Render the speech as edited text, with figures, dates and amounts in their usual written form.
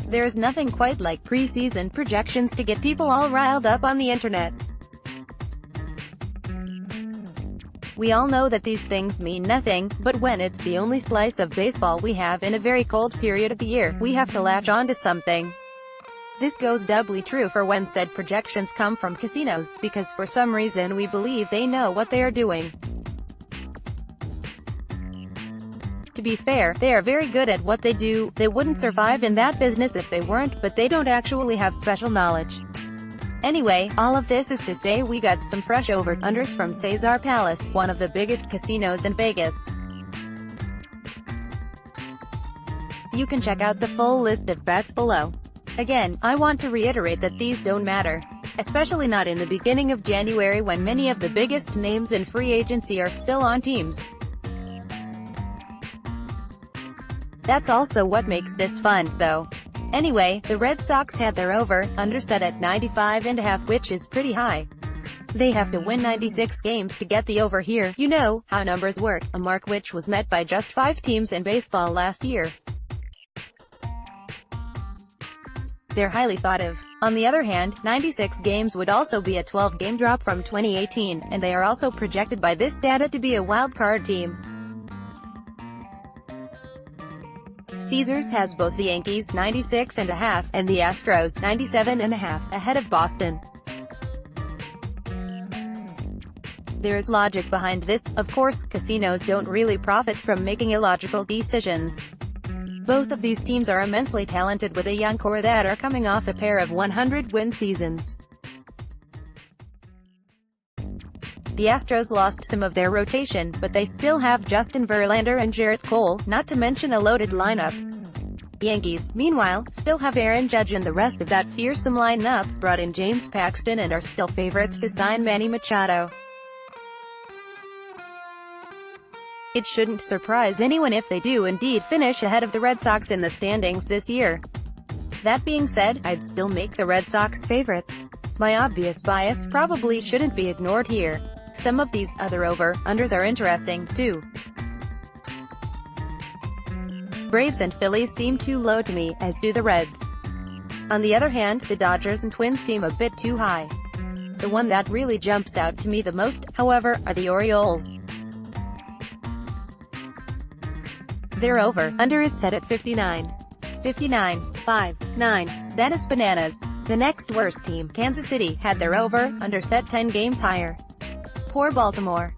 There is nothing quite like preseason projections to get people all riled up on the internet. We all know that these things mean nothing, but when it's the only slice of baseball we have in a very cold period of the year, we have to latch on to something. This goes doubly true for when said projections come from casinos, because for some reason we believe they know what they are doing. To be fair, they are very good at what they do. They wouldn't survive in that business if they weren't, but they don't actually have special knowledge. Anyway, all of this is to say we got some fresh over-unders from Caesar Palace, one of the biggest casinos in Vegas. You can check out the full list of bets below. Again, I want to reiterate that these don't matter. Especially not in the beginning of January when many of the biggest names in free agency are still on teams. That's also what makes this fun, though. Anyway, the Red Sox had their over-under set at 95.5, which is pretty high. They have to win 96 games to get the over here. You know how numbers work, a mark which was met by just 5 teams in baseball last year. They're highly thought of. On the other hand, 96 games would also be a 12-game drop from 2018, and they are also projected by this data to be a wild-card team. Caesars has both the Yankees 96.5 and the Astros 97.5 ahead of Boston. There is logic behind this. Of course, casinos don't really profit from making illogical decisions. Both of these teams are immensely talented with a young core that are coming off a pair of 100-win seasons. The Astros lost some of their rotation, but they still have Justin Verlander and Jarrett Cole, not to mention a loaded lineup. The Yankees, meanwhile, still have Aaron Judge and the rest of that fearsome lineup, brought in James Paxton and are still favorites to sign Manny Machado. It shouldn't surprise anyone if they do indeed finish ahead of the Red Sox in the standings this year. That being said, I'd still make the Red Sox favorites. My obvious bias probably shouldn't be ignored here. Some of these other over-unders are interesting, too. Braves and Phillies seem too low to me, as do the Reds. On the other hand, the Dodgers and Twins seem a bit too high. The one that really jumps out to me the most, however, are the Orioles. Their over-under is set at 59. 59.59. That is bananas. The next worst team, Kansas City, had their over-under set 10 games higher. Poor Baltimore.